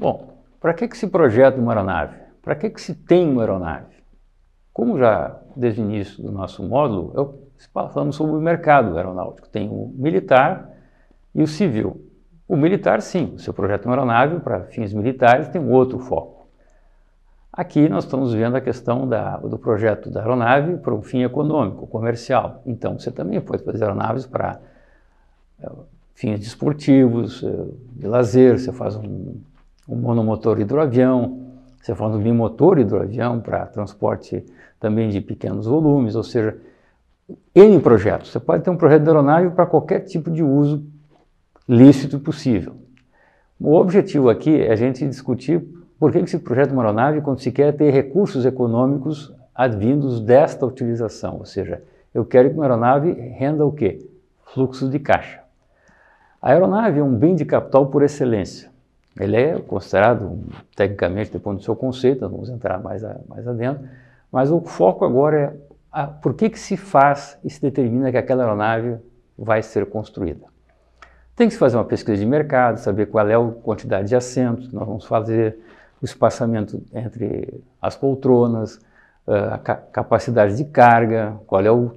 Bom, para que se projeta uma aeronave? Para que se tem uma aeronave? Como já desde o início do nosso módulo, falamos sobre o mercado aeronáutico. Tem o militar e o civil. O militar, sim, você projeta uma aeronave para fins militares, tem um outro foco. Aqui nós estamos vendo a questão do projeto da aeronave para um fim econômico, comercial. Então, você também pode fazer aeronaves para fins desportivos, de lazer, você faz um monomotor hidroavião, você faz um bimotor hidroavião para transporte também de pequenos volumes, ou seja, N projetos. Você pode ter um projeto de aeronave para qualquer tipo de uso lícito possível. O objetivo aqui é a gente discutir por que se projeta uma aeronave quando se quer ter recursos econômicos advindos desta utilização, ou seja, eu quero que uma aeronave renda o quê? Fluxos de caixa. A aeronave é um bem de capital por excelência. Ele é considerado, tecnicamente, depois do seu conceito, nós vamos entrar mais adentro, mas o foco agora é por que se faz e se determina que aquela aeronave vai ser construída. Tem que se fazer uma pesquisa de mercado, saber qual é a quantidade de assentos que nós vamos fazer, o espaçamento entre as poltronas, a capacidade de carga, qual é o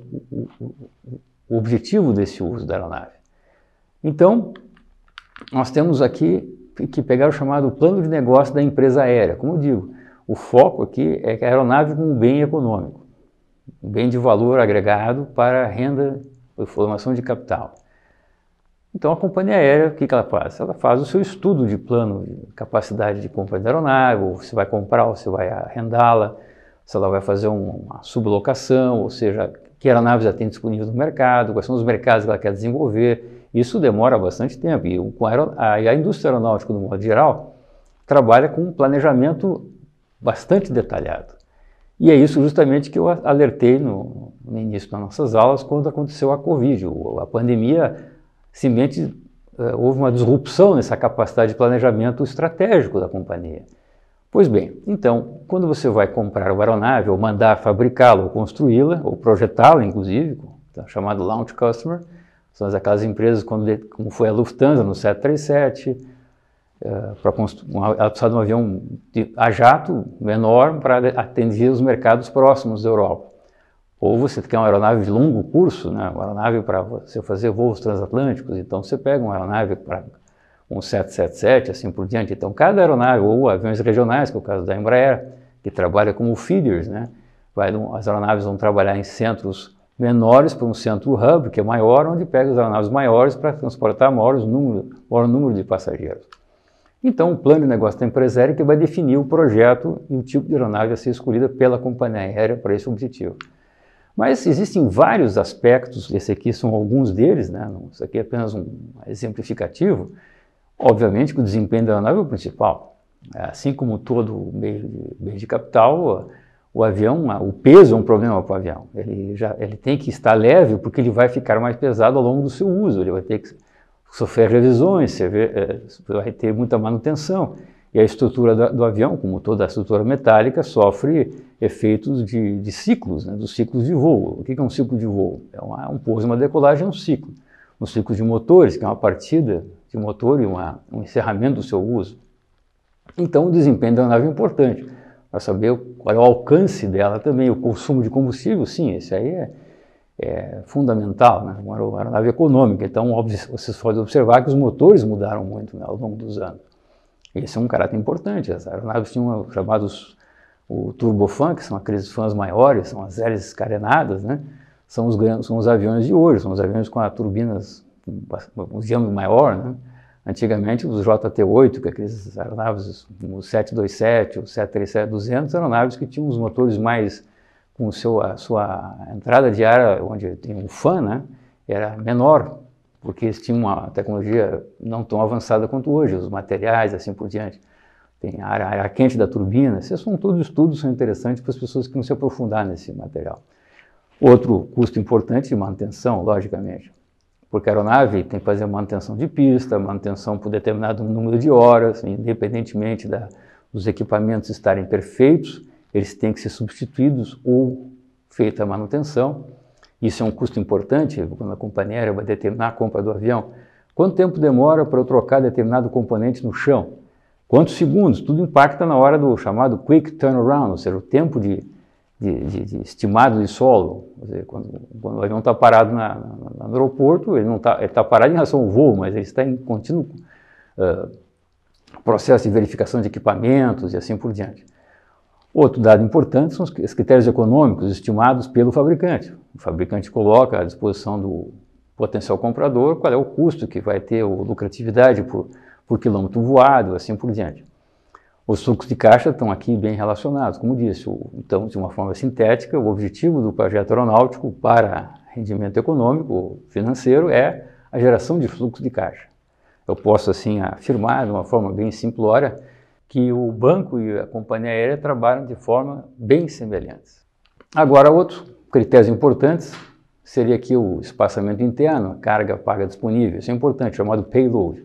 objetivo desse uso da aeronave. Então, nós temos aqui que pegar o chamado plano de negócio da empresa aérea. Como eu digo, o foco aqui é que a aeronave como um bem econômico, um bem de valor agregado para renda ou formação de capital. Então a companhia aérea, o que ela faz? Ela faz o seu estudo de plano de capacidade de compra de aeronave, ou se vai comprar, ou se vai arrendá-la, se ela vai fazer uma sublocação, ou seja, que aeronaves ela tem disponível no mercado, quais são os mercados que ela quer desenvolver. Isso demora bastante tempo e a indústria aeronáutica, no modo geral, trabalha com um planejamento bastante detalhado. E é isso justamente que eu alertei no início das nossas aulas quando aconteceu a Covid. A pandemia, simplesmente, houve uma disrupção nessa capacidade de planejamento estratégico da companhia. Pois bem, então, quando você vai comprar uma aeronave, ou mandar fabricá-la, ou construí-la, ou projetá-la, inclusive, chamado Launch Customer, são aquelas empresas, como foi a Lufthansa no 737, ela precisava de um avião a jato menor para atender os mercados próximos da Europa. Ou você quer uma aeronave de longo curso, né, uma aeronave para você fazer voos transatlânticos, então você pega uma aeronave para um 777, assim por diante. Então cada aeronave, ou aviões regionais, que é o caso da Embraer, que trabalha como feeders, né, as aeronaves vão trabalhar em centros menores para um centro hub, que é maior, onde pega as aeronaves maiores para transportar maior número de passageiros. Então, o plano de negócio da empresa aérea que vai definir o projeto e o tipo de aeronave a ser escolhida pela companhia aérea para esse objetivo. Mas existem vários aspectos, esse aqui são alguns deles, né? Isso aqui é apenas um exemplificativo. Obviamente que o desempenho da aeronave é o principal. Assim como todo meio de capital, o avião, o peso é um problema para o avião. Ele tem que estar leve porque ele vai ficar mais pesado ao longo do seu uso, ele vai ter que sofrer revisões, você vai ter muita manutenção. E a estrutura do avião, como toda a estrutura metálica, sofre efeitos de ciclos, né, dos ciclos de voo. O que é um ciclo de voo? Um pouso e uma decolagem é um ciclo. Um ciclo de motores, que é uma partida de motor e um encerramento do seu uso. Então, o desempenho da aeronave é importante, para saber qual é o alcance dela também. O consumo de combustível, sim, esse aí é fundamental, né? Uma aeronave econômica. Então, vocês podem observar que os motores mudaram muito, né, ao longo dos anos. Esse é um caráter importante. As aeronaves tinham chamados o turbofan, que são aqueles fãs maiores, são as hélices carenadas, né? São os aviões de hoje, são os aviões com as turbinas com um diâmetro maior, né? Antigamente os JT-8, que é aqueles aeronaves, o 727, o 737-200, aeronaves que tinham os motores mais com a sua entrada de ar, onde tem um fã, né, era menor, porque eles tinham uma tecnologia não tão avançada quanto hoje, os materiais, assim por diante. Tem a área quente da turbina, esses são todos estudos, são interessantes para as pessoas que não se aprofundar nesse material. Outro custo importante de manutenção, logicamente, porque a aeronave tem que fazer manutenção de pista, manutenção por determinado número de horas, independentemente dos equipamentos estarem perfeitos, eles têm que ser substituídos ou feita a manutenção. Isso é um custo importante, quando a companhia aérea vai determinar a compra do avião. Quanto tempo demora para eu trocar determinado componente no chão? Quantos segundos? Tudo impacta na hora do chamado quick turnaround, ou seja, o tempo de estimado de solo. Quer dizer, quando o avião está parado no aeroporto, ele está parado em relação ao voo, mas ele está em contínuo processo de verificação de equipamentos e assim por diante. Outro dado importante são os critérios econômicos estimados pelo fabricante. O fabricante coloca à disposição do potencial comprador qual é o custo que vai ter, a lucratividade por quilômetro voado, assim por diante. Os fluxos de caixa estão aqui bem relacionados, como disse. Então, de uma forma sintética, o objetivo do projeto aeronáutico para rendimento econômico, financeiro, é a geração de fluxo de caixa. Eu posso, assim, afirmar, de uma forma bem simplória, que o banco e a companhia aérea trabalham de forma bem semelhantes. Agora, outros critérios importantes seria aqui o espaçamento interno, a carga paga disponível. Isso é importante, chamado payload.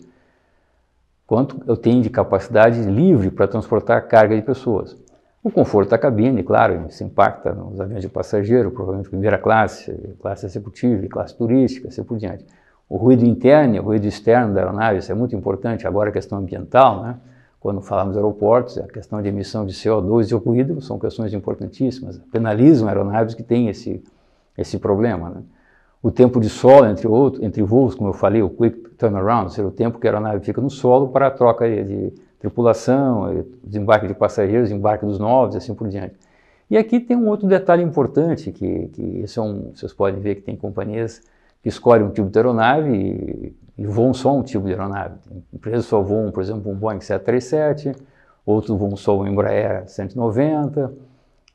Quanto eu tenho de capacidade livre para transportar carga de pessoas. O conforto da cabine, claro, isso impacta nos aviões de passageiro, provavelmente primeira classe, classe executiva e classe turística, assim por diante. O ruído interno e o ruído externo da aeronave, isso é muito importante. Agora a questão ambiental, né? Quando falamos de aeroportos, a questão de emissão de CO2 e o ruído são questões importantíssimas. Penalizam aeronaves que têm esse problema, né? O tempo de solo entre voos, como eu falei, o quick turnaround, ou seja, o tempo que a aeronave fica no solo para a troca de tripulação, desembarque de passageiros, desembarque dos novos e assim por diante. E aqui tem um outro detalhe importante, que vocês podem ver que tem companhias que escolhem um tipo de aeronave e voam só um tipo de aeronave. Empresas só voam, por exemplo, um Boeing 737, outros voam só um Embraer 190,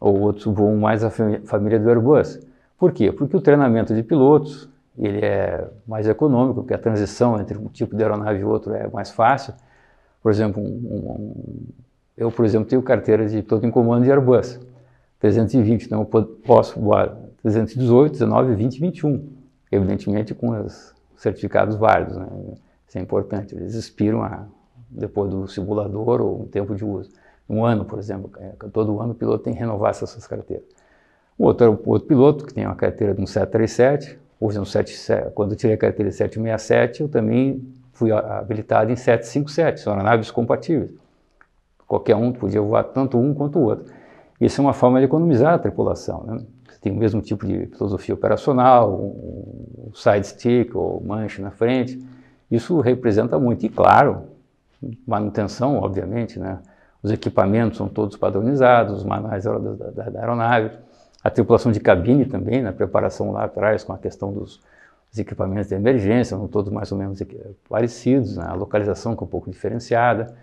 ou outros voam mais a família do Airbus. Por quê? Porque o treinamento de pilotos ele é mais econômico, porque a transição entre um tipo de aeronave e outro é mais fácil. Por exemplo, eu, por exemplo, tenho carteira de piloto em comando de Airbus 320, então eu posso voar 318, 19, 20 e 21, evidentemente com os certificados válidos, né? Isso é importante, eles expiram depois do simulador ou um tempo de uso. Um ano, por exemplo, todo ano o piloto tem que renovar essas suas carteiras. O outro piloto que tem uma carteira de um 737, hoje é um 77, quando eu tirei a carteira de 767, eu também fui habilitado em 757, são aeronaves compatíveis. Qualquer um podia voar tanto um quanto o outro. Isso é uma forma de economizar a tripulação, né? Você tem o mesmo tipo de filosofia operacional, um side stick ou manche na frente. Isso representa muito. E claro, manutenção, obviamente, né? Os equipamentos são todos padronizados, os manuais da aeronave. A tripulação de cabine também, na preparação lá atrás, com a questão dos equipamentos de emergência, são todos mais ou menos parecidos, né? A localização que é um pouco diferenciada.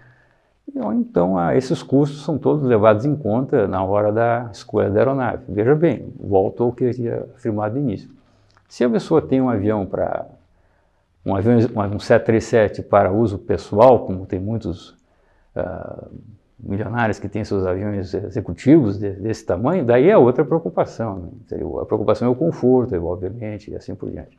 Então, esses custos são todos levados em conta na hora da escolha da aeronave. Veja bem, volto ao que eu tinha afirmado no início. Se a pessoa tem um avião um 737 para uso pessoal, como tem muitos milionários que têm seus aviões executivos desse tamanho, daí é outra preocupação, né? A preocupação é o conforto, obviamente, e assim por diante.